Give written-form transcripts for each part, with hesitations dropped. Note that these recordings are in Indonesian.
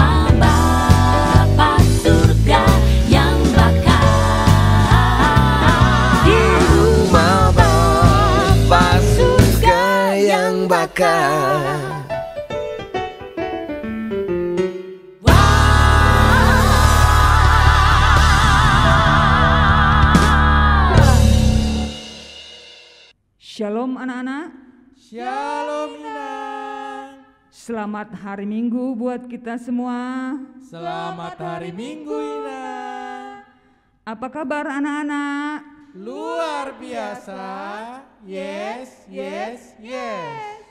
rumah Bapa surga yang bakar. Di rumah Bapa surga yang bakar. Shalom anak-anak. Shalom Inang. Selamat hari Minggu buat kita semua. Selamat hari Minggu Inang. Apa kabar anak-anak? Luar biasa. Yes, yes, yes.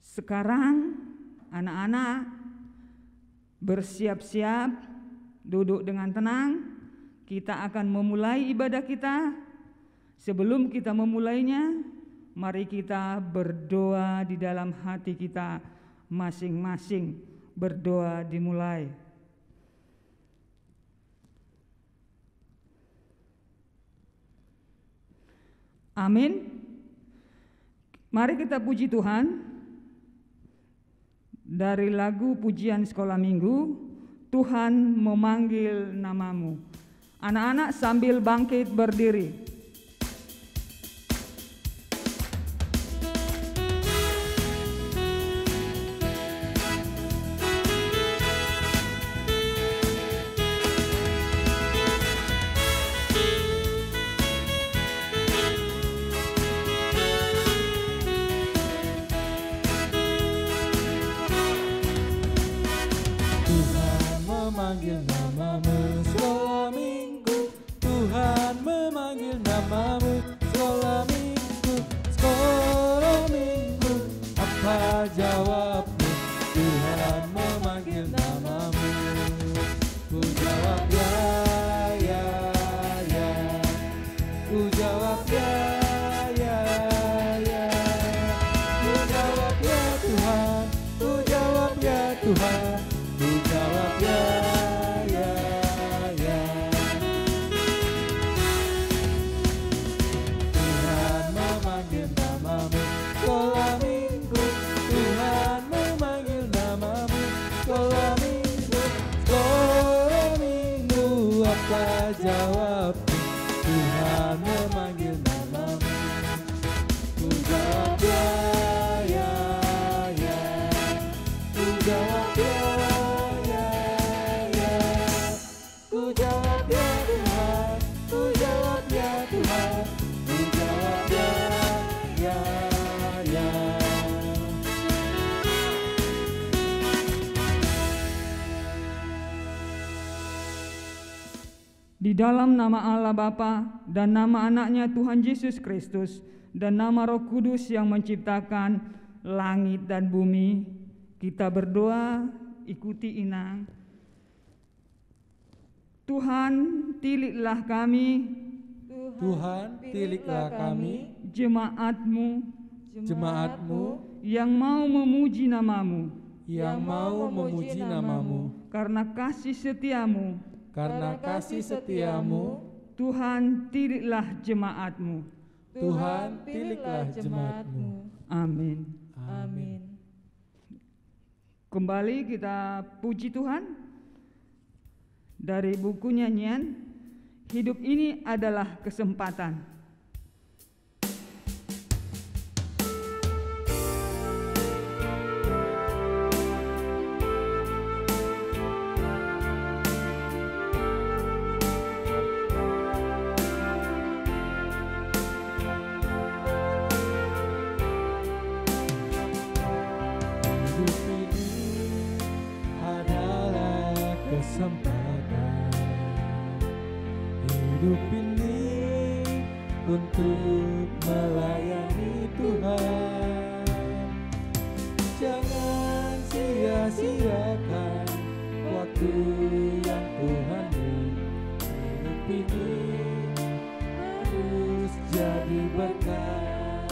Sekarang anak-anak bersiap-siap, duduk dengan tenang. Kita akan memulai ibadah kita. Sebelum kita memulainya, mari kita berdoa di dalam hati kita masing-masing. Berdoa dimulai. Amin. Mari kita puji Tuhan. Dari lagu pujian sekolah minggu, Tuhan memanggil namamu. Anak-anak sambil bangkit berdiri. Memanggil namamu sekolah minggu. Tuhan memanggil namamu sekolah minggu. Sekolah minggu, apa jawabmu? Tuhan memanggil namamu. Ku jawab ya, ya, ya. Ku jawab ya, ya, ya. Ku jawab ya Tuhan. Ku jawab ya Tuhan. Ku jawab ya, ya, ya. Tuhan memanggil namamu sekolah minggu. Tuhan memanggil namamu sekolah minggu. Sekolah minggu, apa jawabmu? Tuhan memanggil namamu. Ku jawab ya, ya, ya. Ku jawab ya. Di dalam nama Allah Bapa dan nama anaknya Tuhan Yesus Kristus dan nama Roh Kudus yang menciptakan langit dan bumi, kita berdoa, ikuti Inang. Tuhan, tiliklah kami, Tuhan, tiliklah kami, jemaat-Mu jemaat-Mu yang mau memuji namamu, yang mau memuji namamu. Karena kasih setiamu, Karena kasih setiamu, Tuhan, tiliklah jemaat-Mu. Tuhan, tiliklah jemaat-Mu. Amin. Amin. Kembali kita puji Tuhan. Dari buku nyanyian, hidup ini adalah kesempatan. Kesempatan hidup ini untuk melayani Tuhan. Jangan sia-siakan waktu yang Tuhan beri. Hidup ini harus jadi berkat.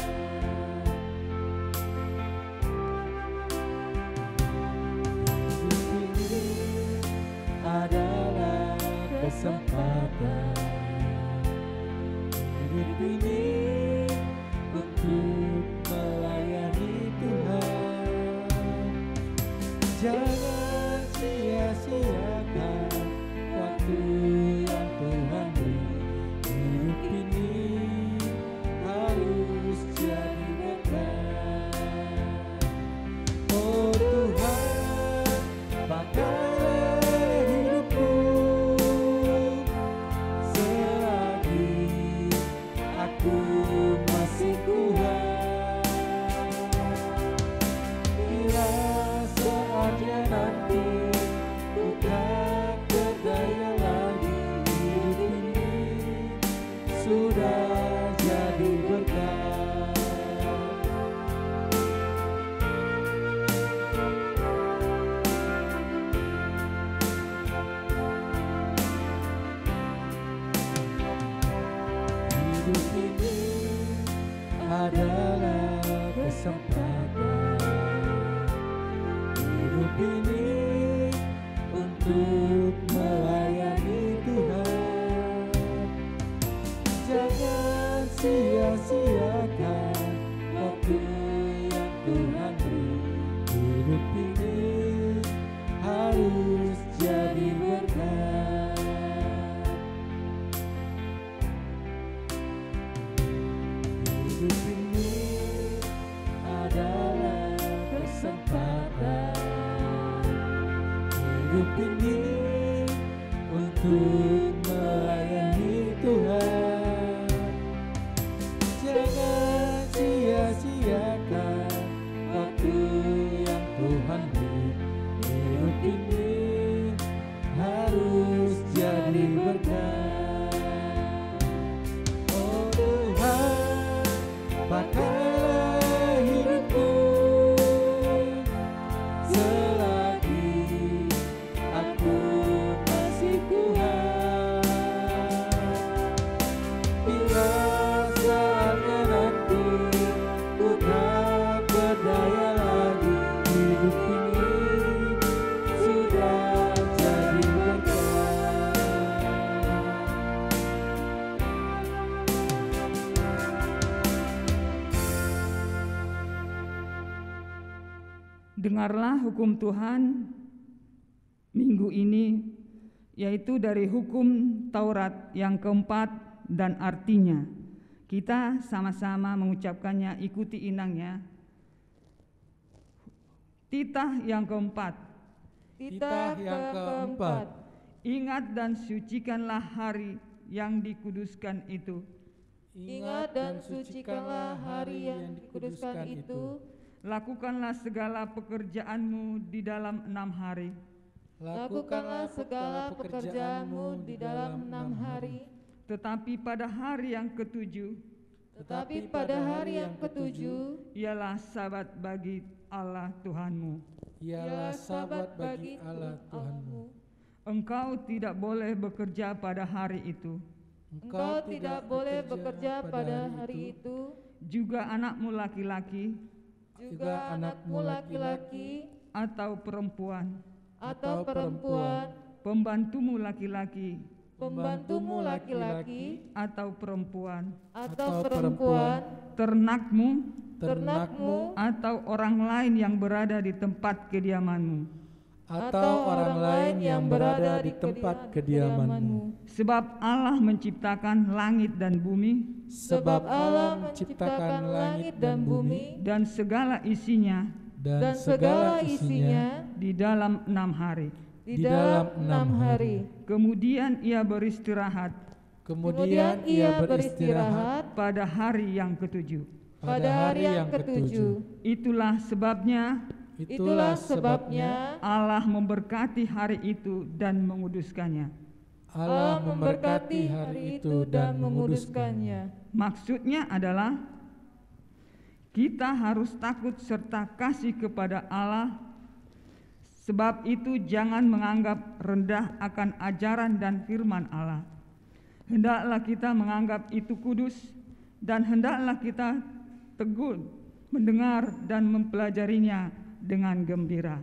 Hidup ini adalah kesempatan. Hidup ini untuk melayani Tuhan. Jangan untuk melayani Tuhan. Jangan sia-siakan waktu yang Tuhan beri. Hidup ini harus jadi berkat. Hidup ini adalah kesempatan. Hidup ini untuk melayani Tuhan. Jangan sia-siakan waktu yang Tuhan beri. Hidup ini harus jadi berkat. Oh Tuhan, pakailah hidupku selagi aku masih Tuhan. Bila saatnya nanti ku tak berdaya lagi, hidup ini sudah jadi berkat. Dengarlah hukum Tuhan minggu ini, yaitu dari hukum Taurat yang keempat, dan artinya kita sama-sama mengucapkannya, ikuti inangnya. Titah yang keempat. Titah yang keempat. Ingat dan sucikanlah hari yang dikuduskan itu. Ingat dan sucikanlah hari yang dikuduskan itu. Lakukanlah segala pekerjaanmu di dalam 6 hari. Lakukanlah segala pekerjaanmu di dalam 6 hari. Tetapi pada hari yang ketujuh, Tetapi pada hari yang ketujuh ialah Sabat bagi Allah Tuhanmu. Ialah sabat bagi Allah Tuhanmu. Engkau tidak boleh bekerja pada hari itu. Engkau tidak boleh bekerja pada hari itu. Juga anakmu laki-laki Juga anakmu laki-laki atau perempuan, atau perempuan, pembantumu laki-laki pembantumu laki-laki atau perempuan, atau perempuan, ternakmu ternakmu atau orang lain yang berada di tempat kediamanmu. Atau orang lain yang berada di tempat kediamanmu. Sebab Allah menciptakan langit dan bumi Sebab Allah menciptakan langit dan bumi dan segala isinya dan segala isinya di dalam 6 hari. di dalam 6 hari. Kemudian ia beristirahat Kemudian ia beristirahat pada hari yang ketujuh. Pada hari yang ketujuh. Itulah sebabnya Itulah sebabnya Allah memberkati hari itu dan menguduskannya. Allah memberkati hari itu dan menguduskannya. Maksudnya adalah kita harus takut serta kasih kepada Allah. Sebab itu jangan menganggap rendah akan ajaran dan firman Allah. Hendaklah kita menganggap itu kudus, dan hendaklah kita teguh mendengar dan mempelajarinya dengan gembira.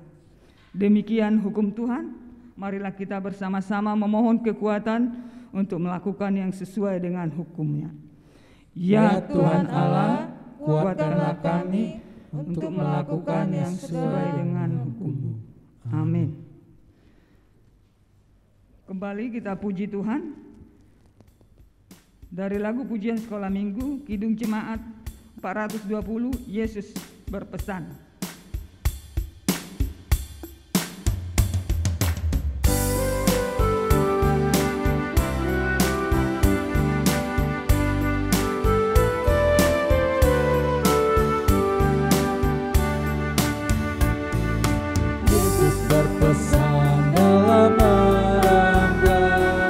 Demikian hukum Tuhan. Marilah kita bersama-sama memohon kekuatan untuk melakukan yang sesuai dengan hukumnya. Ya Tuhan Allah, kuatkanlah kami untuk melakukan yang sesuai dengan hukum-Mu. Amin. Kembali kita puji Tuhan dari lagu pujian sekolah minggu Kidung Jemaat 420, Yesus berpesan. Berpesan dalam malam gelap,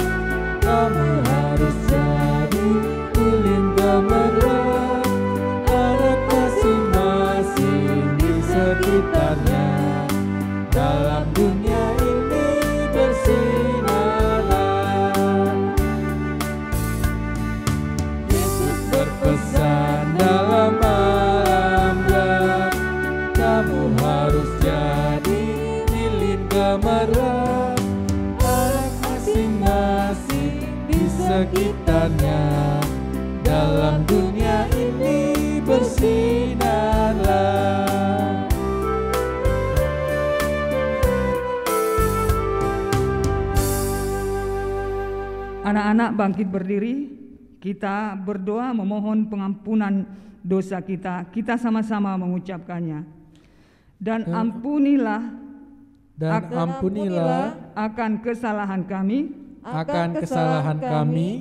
kamu harus jadi lilin gemerlap. Ada masing-masing di sekitarnya, dalam dunia ini bersinarlah. Yesus berpesan dalam malam gelap, kamu harus jadi gemerlap. sekitarnya. Dalam dunia ini bersinarlah. Anak-anak bangkit berdiri, kita berdoa memohon pengampunan dosa kita. Kita sama-sama mengucapkannya. Dan ampunilah akan kesalahan kami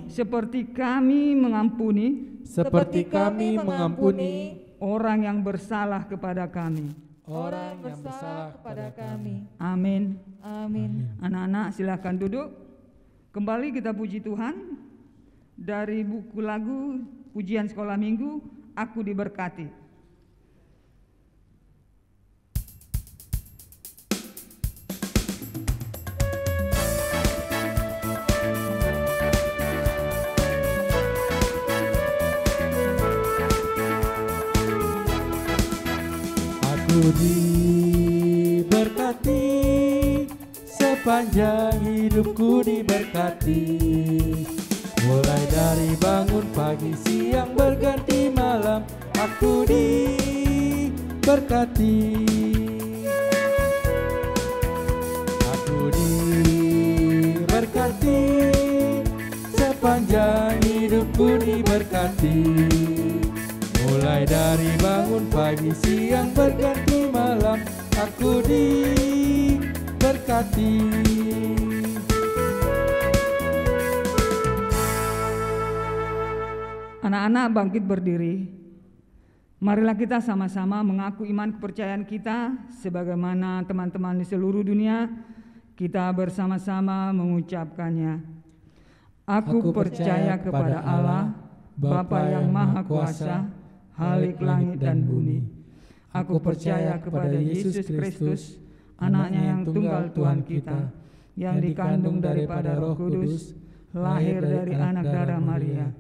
seperti kami mengampuni orang yang bersalah kepada kami. Amin. Anak-anak silakan duduk. Kembali kita puji Tuhan dari buku lagu pujian sekolah minggu, Aku Diberkati. Aku diberkati, sepanjang hidupku diberkati. Mulai dari bangun pagi, siang berganti malam, aku diberkati. Aku diberkati, sepanjang hidupku diberkati. Mulai dari bangun pagi, siang berganti malam, aku diberkati. Anak-anak bangkit berdiri. Marilah kita sama-sama mengaku iman kepercayaan kita sebagaimana teman-teman di seluruh dunia. Kita bersama-sama mengucapkannya. Aku percaya kepada Allah, Bapa yang Maha Kuasa, Khalik langit dan bumi. Aku percaya kepada Yesus Kristus, Anaknya yang tunggal Tuhan kita, yang dikandung daripada Roh Kudus, lahir dari anak darah Maria,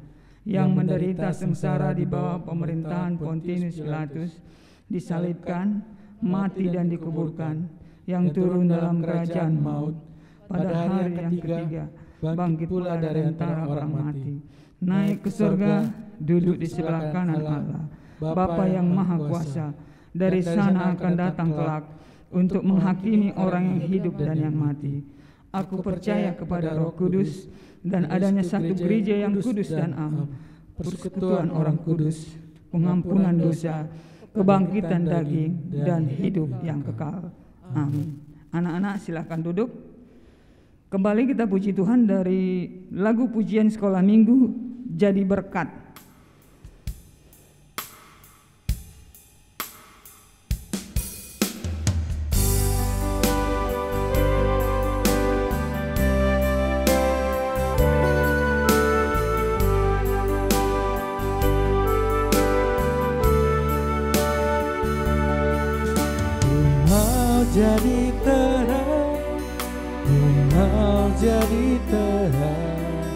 yang menderita sengsara di bawah pemerintahan Pontius Pilatus, disalibkan, mati dan dikuburkan, yang turun dalam kerajaan maut, pada hari yang ketiga bangkit pula dari antara orang mati, naik ke surga, duduk di sebelah kanan Allah, Bapa yang Maha Kuasa. Dari sana akan datang kelak untuk menghakimi orang yang hidup dan yang mati. Aku percaya kepada Roh Kudus dan adanya satu gereja yang kudus dan am, persekutuan orang kudus, pengampunan dosa, kebangkitan daging, dan hidup yang kekal. Amin. Anak-anak silakan duduk. Kembali kita puji Tuhan dari lagu pujian sekolah minggu, Jadi Berkat. Jadi terang, ku mau jadi terang,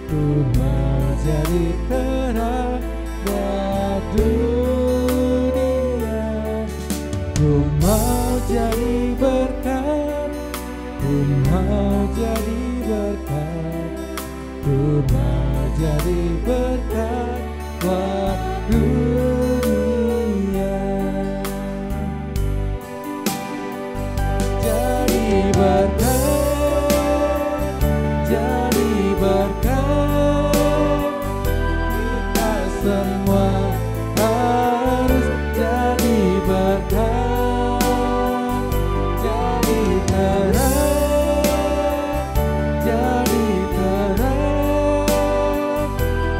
ku mau jadi terang buat dunia. Ku mau jadi berkat, ku mau jadi berkat, ku mau jadi berkat buat dunia. Jadi berkat, kita semua harus jadi berkat, jadi terang,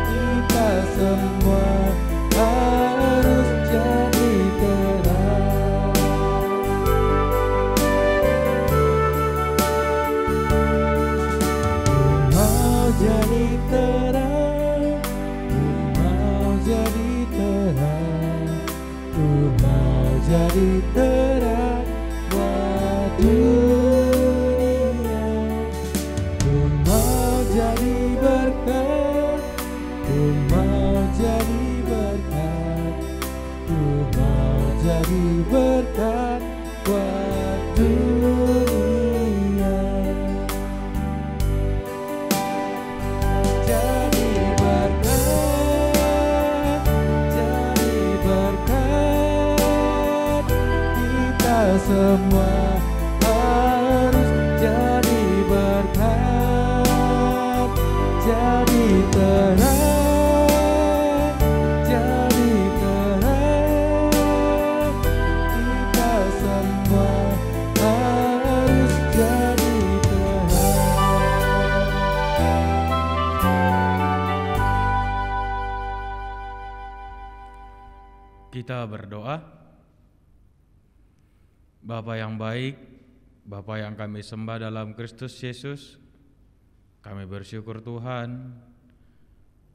kita semua harus jadi terang. Jadi terang, ku mau jadi terang, ku mau jadi terang buat dunia. Ku mau jadi berkat, ku mau jadi berkat, ku mau jadi berkat buat dunia. Kita berdoa. Bapa yang baik, Bapa yang kami sembah dalam Kristus Yesus, kami bersyukur Tuhan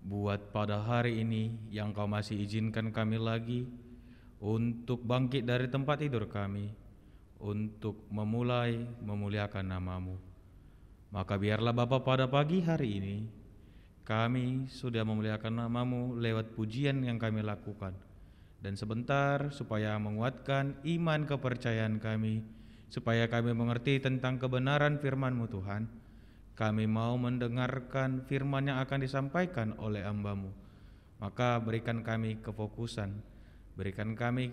buat pada hari ini yang Kau masih izinkan kami lagi untuk bangkit dari tempat tidur kami, untuk memulai memuliakan nama-Mu. Maka biarlah Bapa pada pagi hari ini kami sudah memuliakan nama-Mu lewat pujian yang kami lakukan. Dan sebentar supaya menguatkan iman kepercayaan kami, supaya kami mengerti tentang kebenaran firman-Mu Tuhan, kami mau mendengarkan firman yang akan disampaikan oleh hamba-Mu. Maka berikan kami kefokusan, berikan kami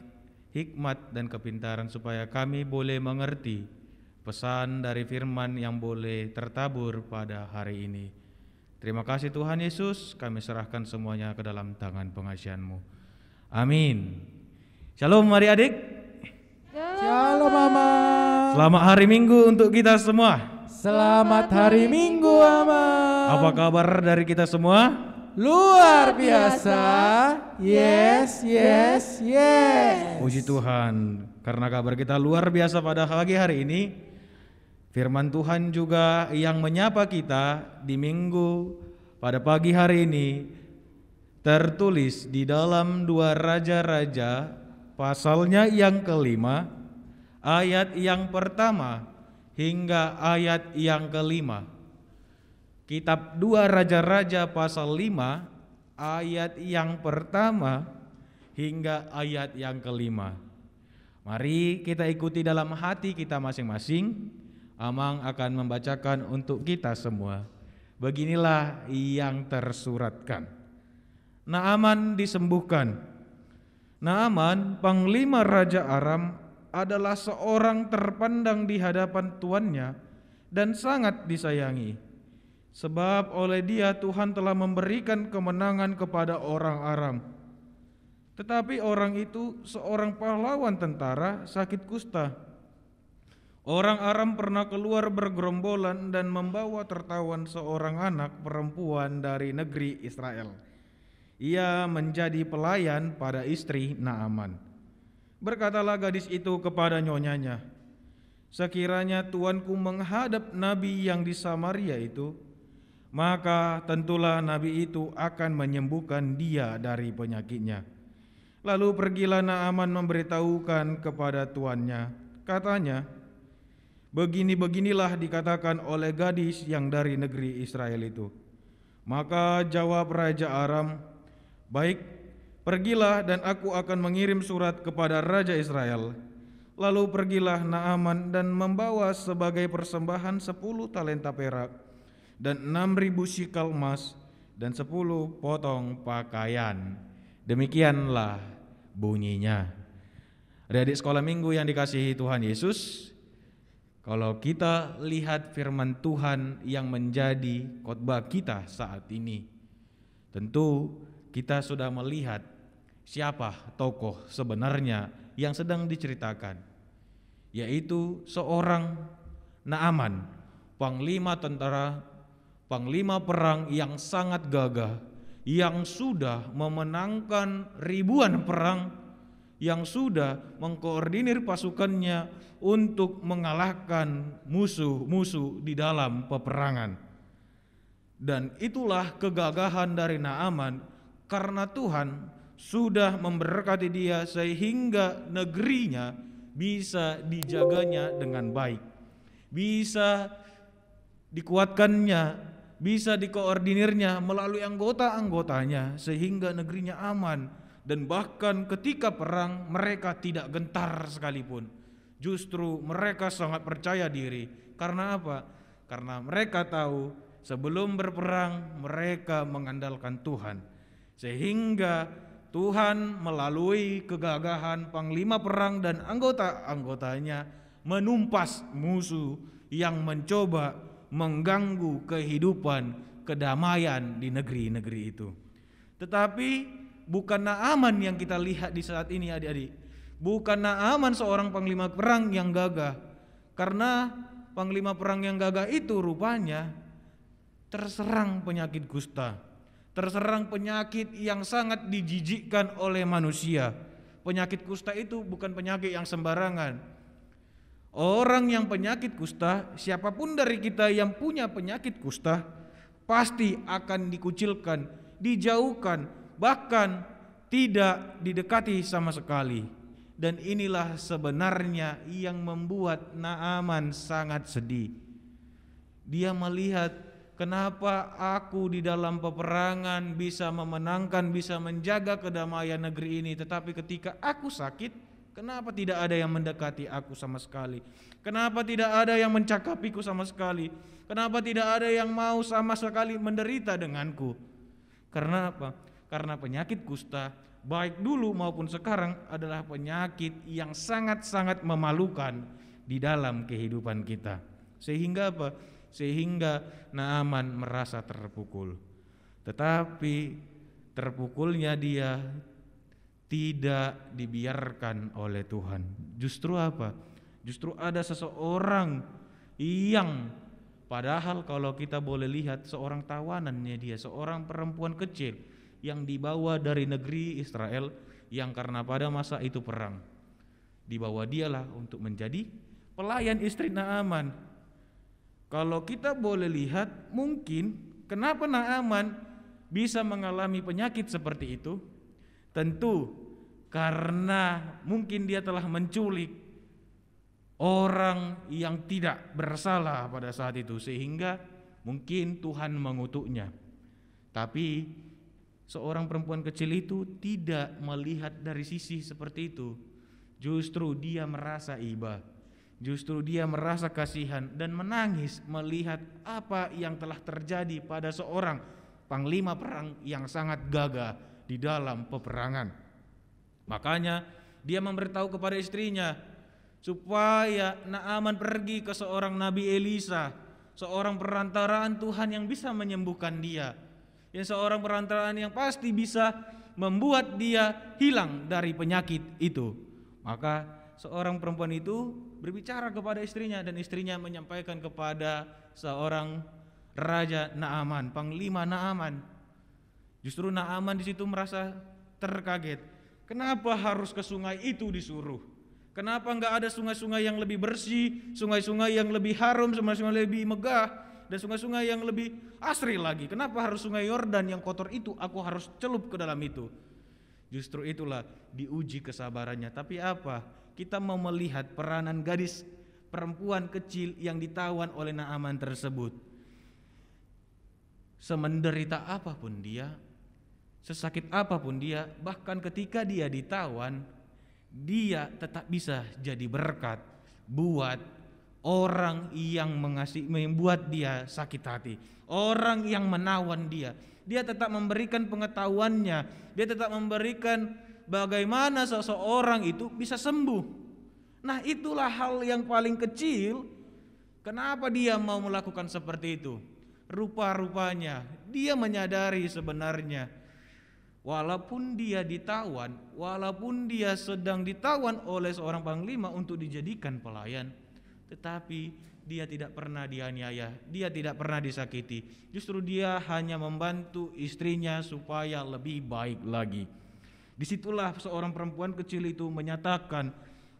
hikmat dan kepintaran supaya kami boleh mengerti pesan dari firman yang boleh tertabur pada hari ini. Terima kasih Tuhan Yesus, kami serahkan semuanya ke dalam tangan pengasihan-Mu. Amin. Shalom adik-adik. Shalom Mama. Selamat hari Minggu untuk kita semua. Selamat hari Minggu Mama. Apa kabar dari kita semua? Luar biasa. Yes. Puji Tuhan, karena kabar kita luar biasa pada pagi hari ini. Firman Tuhan juga yang menyapa kita di Minggu pada pagi hari ini tertulis di dalam 2 Raja-Raja pasalnya yang kelima, ayat yang pertama hingga ayat yang kelima. Kitab 2 Raja-Raja pasal 5 ayat yang pertama hingga ayat yang kelima. Mari kita ikuti dalam hati kita masing-masing. Amang akan membacakan untuk kita semua. Beginilah yang tersuratkan. Naaman disembuhkan. Naaman, panglima Raja Aram, adalah seorang terpandang di hadapan tuannya dan sangat disayangi. Sebab oleh dia Tuhan telah memberikan kemenangan kepada orang Aram. Tetapi orang itu seorang pahlawan tentara sakit kusta. Orang Aram pernah keluar bergerombolan dan membawa tertawan seorang anak perempuan dari negeri Israel. Ia menjadi pelayan pada istri Naaman. Berkatalah gadis itu kepada nyonyanya, sekiranya tuanku menghadap nabi yang di Samaria itu, maka tentulah nabi itu akan menyembuhkan dia dari penyakitnya. Lalu pergilah Naaman memberitahukan kepada tuannya. Katanya, begini-beginilah dikatakan oleh gadis yang dari negeri Israel itu. Maka jawab Raja Aram, baik, pergilah dan aku akan mengirim surat kepada Raja Israel. Lalu pergilah Naaman dan membawa sebagai persembahan 10 talenta perak dan 6.000 sikal emas dan 10 potong pakaian. Demikianlah bunyinya. Adik-adik sekolah minggu yang dikasihi Tuhan Yesus, kalau kita lihat firman Tuhan yang menjadi khotbah kita saat ini, tentu kita sudah melihat siapa tokoh sebenarnya yang sedang diceritakan, yaitu seorang Naaman, panglima tentara, panglima perang yang sangat gagah, yang sudah memenangkan ribuan perang, yang sudah mengkoordinir pasukannya untuk mengalahkan musuh-musuh di dalam peperangan. Dan itulah kegagahan dari Naaman, karena Tuhan sudah memberkati dia sehingga negerinya bisa dijaganya dengan baik, bisa dikuatkannya, bisa dikoordinirnya melalui anggota-anggotanya sehingga negerinya aman. Dan bahkan ketika perang mereka tidak gentar sekalipun. Justru mereka sangat percaya diri. Karena apa? Karena mereka tahu sebelum berperang mereka mengandalkan Tuhan. Sehingga Tuhan melalui kegagahan panglima perang dan anggota-anggotanya menumpas musuh yang mencoba mengganggu kehidupan kedamaian di negeri-negeri itu. Tetapi bukan Naaman yang kita lihat di saat ini adik-adik. Bukan Naaman seorang panglima perang yang gagah. Karena panglima perang yang gagah itu rupanya terserang penyakit kusta. Terserang penyakit yang sangat dijijikkan oleh manusia. penyakit kusta itu bukan penyakit yang sembarangan. Orang yang penyakit kusta, siapapun dari kita yang punya penyakit kusta, pasti akan dikucilkan, dijauhkan, bahkan tidak didekati sama sekali. Dan inilah sebenarnya yang membuat Naaman sangat sedih. Dia melihat, kenapa aku di dalam peperangan bisa memenangkan, bisa menjaga kedamaian negeri ini, tetapi ketika aku sakit, kenapa tidak ada yang mendekati aku sama sekali? Kenapa tidak ada yang mencakapiku sama sekali? Kenapa tidak ada yang mau sama sekali menderita denganku? Karena apa? Karena penyakit kusta, baik dulu maupun sekarang, adalah penyakit yang sangat-sangat memalukan di dalam kehidupan kita. Sehingga apa? Sehingga Naaman merasa terpukul. Tetapi terpukulnya dia tidak dibiarkan oleh Tuhan. Justru apa? Justru ada seseorang yang padahal kalau kita boleh lihat seorang tawanannya dia, seorang perempuan kecil yang dibawa dari negeri Israel yang karena pada masa itu perang. Dibawa dialah untuk menjadi pelayan istri Naaman. Kalau kita boleh lihat, mungkin kenapa Naaman bisa mengalami penyakit seperti itu? Tentu karena mungkin dia telah menculik orang yang tidak bersalah pada saat itu, sehingga mungkin Tuhan mengutuknya. Tapi seorang perempuan kecil itu tidak melihat dari sisi seperti itu. Justru dia merasa iba, justru dia merasa kasihan dan menangis melihat apa yang telah terjadi pada seorang panglima perang yang sangat gagah di dalam peperangan. Makanya dia memberitahu kepada istrinya supaya Naaman pergi ke seorang Nabi Elisa, seorang perantaraan Tuhan yang bisa menyembuhkan dia, yang seorang perantaraan yang pasti bisa membuat dia hilang dari penyakit itu. Maka seorang perempuan itu berbicara kepada istrinya, dan istrinya menyampaikan kepada seorang raja Naaman, panglima Naaman. Justru Naaman di situ merasa terkaget. Kenapa harus ke sungai itu disuruh? Kenapa enggak ada sungai-sungai yang lebih bersih, sungai-sungai yang lebih harum, sungai-sungai yang lebih megah, dan sungai-sungai yang lebih asri lagi? Kenapa harus sungai Yordan yang kotor itu aku harus celup ke dalam itu? Justru itulah diuji kesabarannya. Tapi apa? Kita mau melihat peranan gadis perempuan kecil yang ditawan oleh Naaman tersebut. Semenderita apapun dia, sesakit apapun dia, bahkan ketika dia ditawan, dia tetap bisa jadi berkat buat orang yang membuat dia sakit hati, orang yang menawan dia. Dia tetap memberikan pengetahuannya, dia tetap memberikan bagaimana seseorang itu bisa sembuh. Nah, itulah hal yang paling kecil. Kenapa dia mau melakukan seperti itu? Rupa-rupanya dia menyadari sebenarnya walaupun dia ditawan, walaupun dia sedang ditawan oleh seorang panglima untuk dijadikan pelayan, tetapi dia tidak pernah dianiaya, dia tidak pernah disakiti. Justru dia hanya membantu istrinya supaya lebih baik lagi. Disitulah seorang perempuan kecil itu menyatakan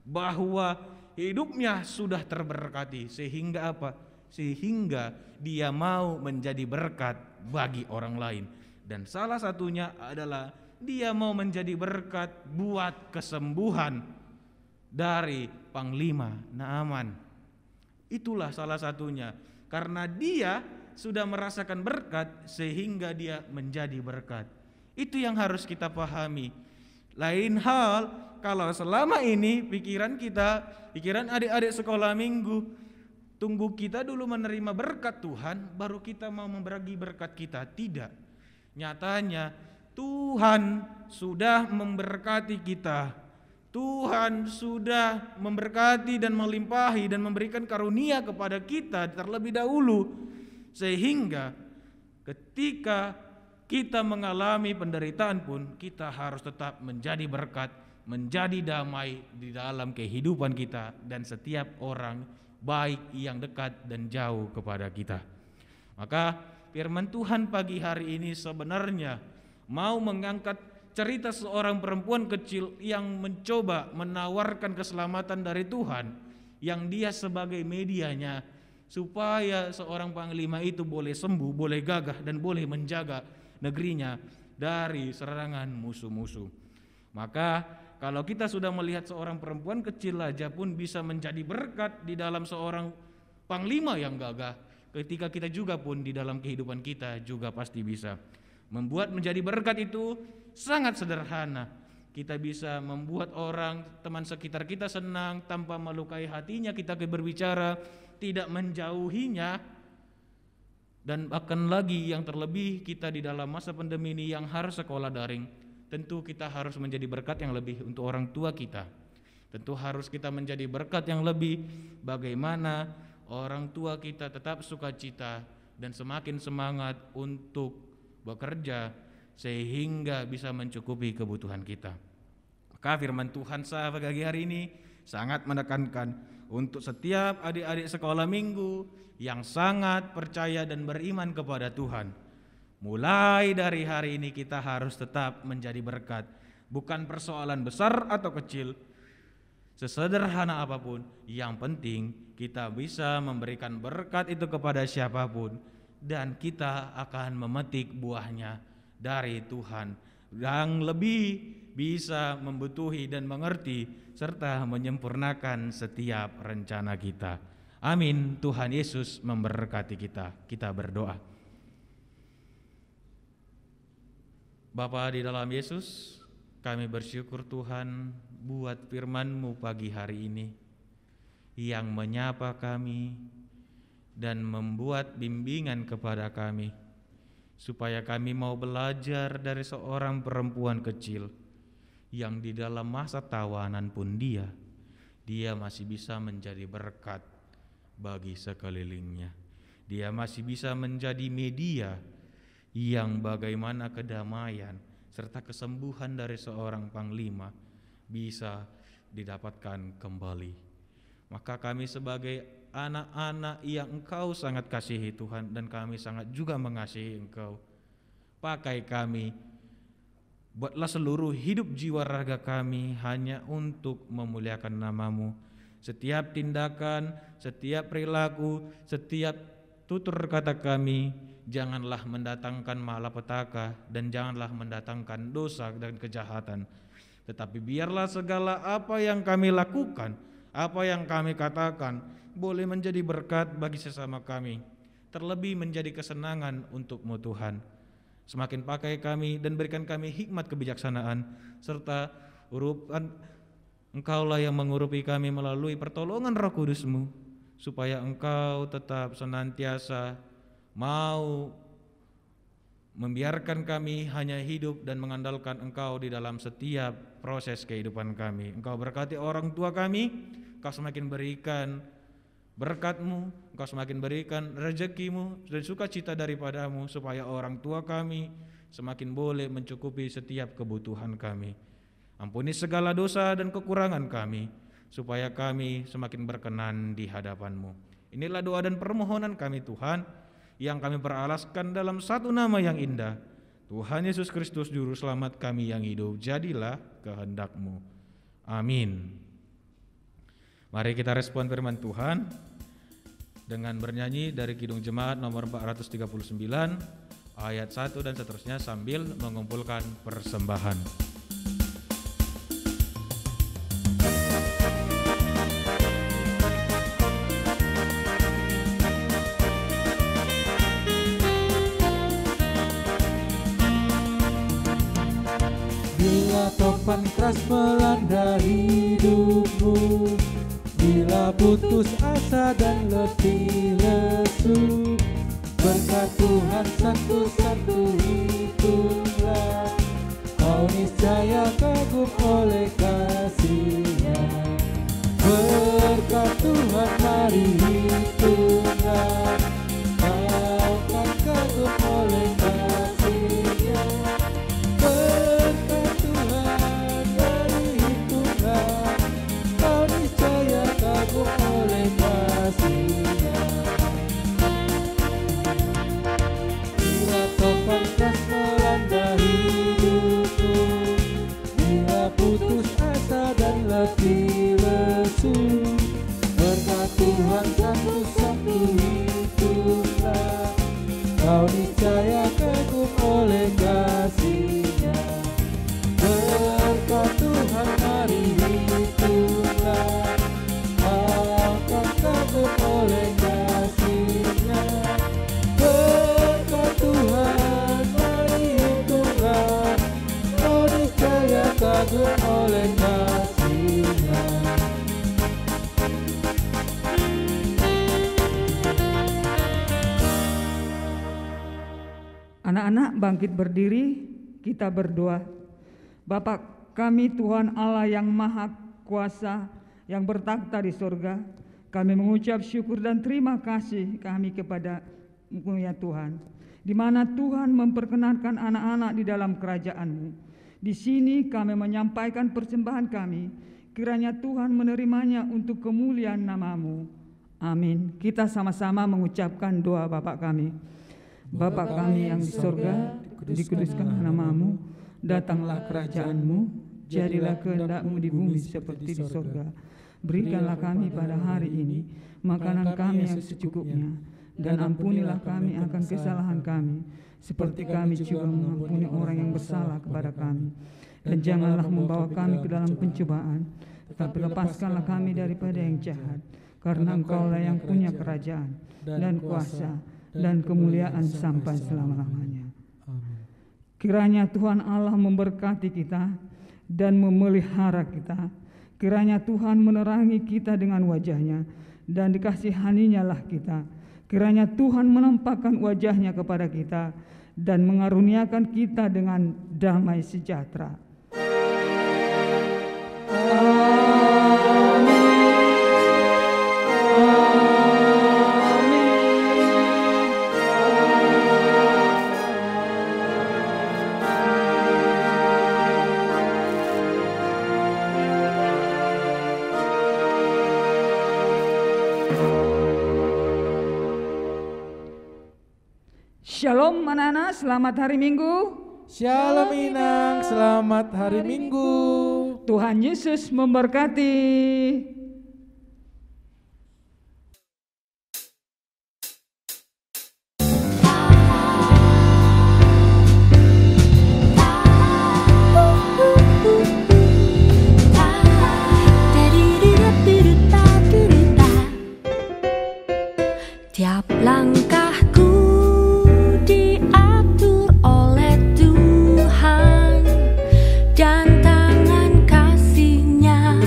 bahwa hidupnya sudah terberkati. Sehingga apa? Sehingga dia mau menjadi berkat bagi orang lain. Dan salah satunya adalah dia mau menjadi berkat buat kesembuhan dari panglima Naaman. Itulah salah satunya. Karena dia sudah merasakan berkat sehingga dia menjadi berkat. Itu yang harus kita pahami. Lain hal kalau selama ini pikiran kita, pikiran adik-adik sekolah minggu, tunggu kita dulu menerima berkat Tuhan baru kita mau membagi berkat kita. Tidak. Nyatanya Tuhan sudah memberkati kita. Tuhan sudah memberkati dan melimpahi dan memberikan karunia kepada kita terlebih dahulu, sehingga ketika kita mengalami penderitaan pun kita harus tetap menjadi berkat, menjadi damai di dalam kehidupan kita dan setiap orang, baik yang dekat dan jauh kepada kita. Maka firman Tuhan pagi hari ini sebenarnya mau mengangkat cerita seorang perempuan kecil yang mencoba menawarkan keselamatan dari Tuhan, yang dia sebagai medianya supaya seorang panglima itu boleh sembuh, boleh gagah, dan boleh menjaga negerinya dari serangan musuh-musuh. Maka kalau kita sudah melihat seorang perempuan kecil aja pun bisa menjadi berkat di dalam seorang panglima yang gagah, ketika kita juga pun di dalam kehidupan kita juga pasti bisa. Membuat menjadi berkat itu sangat sederhana. Kita bisa membuat orang, teman sekitar kita senang tanpa melukai hatinya. Kita berbicara tidak menjauhinya. Dan bahkan lagi yang terlebih kita di dalam masa pandemi ini yang harus sekolah daring, tentu kita harus menjadi berkat yang lebih untuk orang tua kita. Tentu harus kita menjadi berkat yang lebih bagaimana orang tua kita tetap sukacita dan semakin semangat untuk bekerja sehingga bisa mencukupi kebutuhan kita. Maka firman Tuhan saya pagi hari ini sangat menekankan untuk setiap adik-adik sekolah minggu yang sangat percaya dan beriman kepada Tuhan. Mulai dari hari ini kita harus tetap menjadi berkat. Bukan persoalan besar atau kecil, sesederhana apapun, yang penting kita bisa memberikan berkat itu kepada siapapun, dan kita akan memetik buahnya dari Tuhan yang lebih bisa membutuhi dan mengerti serta menyempurnakan setiap rencana kita. Amin. Tuhan Yesus memberkati kita. Kita berdoa. Bapa di dalam Yesus, kami bersyukur Tuhan buat firman-Mu pagi hari ini yang menyapa kami dan membuat bimbingan kepada kami, supaya kami mau belajar dari seorang perempuan kecil yang di dalam masa tawanan pun dia masih bisa menjadi berkat bagi sekelilingnya. Dia masih bisa menjadi media yang bagaimana kedamaian serta kesembuhan dari seorang panglima bisa didapatkan kembali. Maka kami sebagai anak-anak yang Engkau sangat kasihi Tuhan, dan kami sangat juga mengasihi Engkau, pakai kami, buatlah seluruh hidup jiwa raga kami hanya untuk memuliakan nama-Mu. Setiap tindakan, setiap perilaku, setiap tutur kata kami janganlah mendatangkan malapetaka dan janganlah mendatangkan dosa dan kejahatan, tetapi biarlah segala apa yang kami lakukan, apa yang kami katakan boleh menjadi berkat bagi sesama kami, terlebih menjadi kesenangan untuk-Mu Tuhan. Semakin pakai kami dan berikan kami hikmat kebijaksanaan, serta Engkaulah yang mengurupi kami melalui pertolongan Roh Kudus-Mu, supaya Engkau tetap senantiasa mau membiarkan kami hanya hidup dan mengandalkan Engkau di dalam setiap proses kehidupan kami. Engkau berkati orang tua kami, Engkau semakin berikan berkat-Mu, Engkau semakin berikan rezeki-Mu dan sukacita daripada-Mu, supaya orang tua kami semakin boleh mencukupi setiap kebutuhan kami. Ampuni segala dosa dan kekurangan kami, supaya kami semakin berkenan di hadapan-Mu. Inilah doa dan permohonan kami Tuhan, yang kami beralaskan dalam satu nama yang indah, Tuhan Yesus Kristus Juru Selamat kami yang hidup. Jadilah kehendak-Mu. Amin. Mari kita respon firman Tuhan dengan bernyanyi dari Kidung Jemaat nomor 439 ayat 1 dan seterusnya sambil mengumpulkan persembahan. Bila topan keras melanda hidupmu, bila putus asa dan letih lesu, berkat Tuhan satu-satu itulah, kau niscaya kagum oleh kasih-Nya. Berkat Tuhan mari hitunglah, kau kan kagum oleh kasih-Nya. Berkat Tuhan mari hitunglah, kau niscaya kagum oleh kasih-Nya. Bila topan keras melanda hidupku, kau niscaya kagum oleh kasih-Nya. Berkat Tuhan mari hitunglah, akan kagum oleh kasih-Nya. Berkat Tuhan mari hitunglah, kau niscaya kagum oleh kasih-Nya. Anak-anak bangkit berdiri, kita berdoa. Bapa kami Tuhan Allah yang Maha Kuasa, yang bertakhta di surga, kami mengucap syukur dan terima kasih kami kepada-Mu ya Tuhan, di mana Tuhan memperkenankan anak-anak di dalam kerajaan-Mu. Di sini kami menyampaikan persembahan kami, kiranya Tuhan menerimanya untuk kemuliaan nama-Mu. Amin. Kita sama-sama mengucapkan doa Bapa kami. Bapa kami yang di surga, dikuduskanlah nama-Mu, datanglah kerajaan-Mu, jadilah kehendak-Mu di bumi seperti di surga. Berikanlah kami pada hari ini makanan kami yang secukupnya, dan ampunilah kami akan kesalahan kami, seperti kami juga mengampuni orang yang bersalah kepada kami. Dan janganlah membawa kami ke dalam pencobaan, tetapi lepaskanlah kami daripada yang jahat, karena Engkau-lah yang punya kerajaan dan kuasa dan kemuliaan sampai selama-lamanya. Kiranya Tuhan Allah memberkati kita dan memelihara kita. Kiranya Tuhan menerangi kita dengan wajah-Nya dan dikasihani-Nya lah kita. Kiranya Tuhan menampakkan wajah-Nya kepada kita dan mengaruniakan kita dengan damai sejahtera. Shalom anak-anak, selamat hari Minggu. Shalom Inang, selamat hari Minggu. Tuhan Yesus memberkati. Tiap langkahku diatur oleh Tuhan, dan tangan kasih-Nya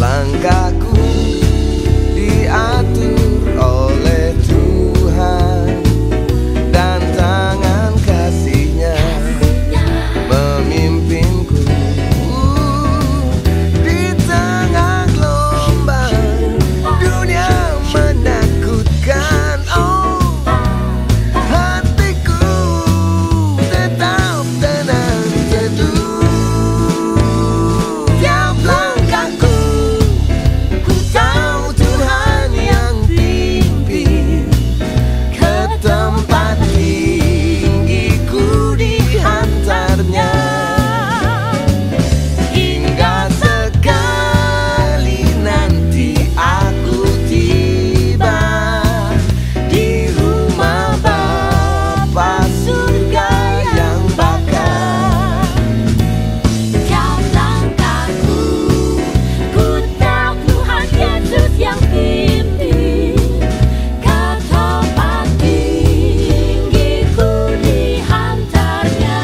Langkahku diatur oleh Tuhan, dan tangan kasih-Nya memimpinku di tengah gelombang dunia menakutkan. Oh, hatiku tetap tenang teduh. Tiap langkahku ku tahu Tuhan yang pimpin, ke tempat tinggiku dihantarnya. Hingga sekali nanti aku tiba di rumah Bapa surga yang bakar. Tiap langkahku, ku tahu Tuhan Yesus yang pimpin, ke tempat tinggiku dihantarnya.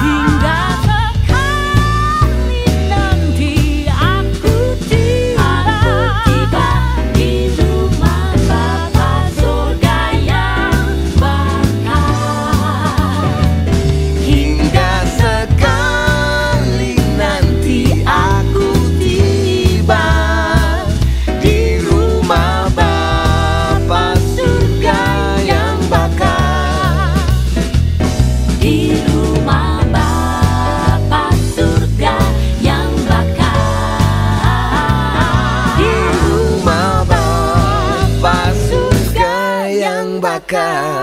Hingga sekali nanti aku tiba di rumah Bapa surga yang bakar. Hingga sekali nanti aku tiba di rumah Bapa surga yang bakar. Di rumah Bapa surga yang bakar. Di rumah Bapa surga yang bakar.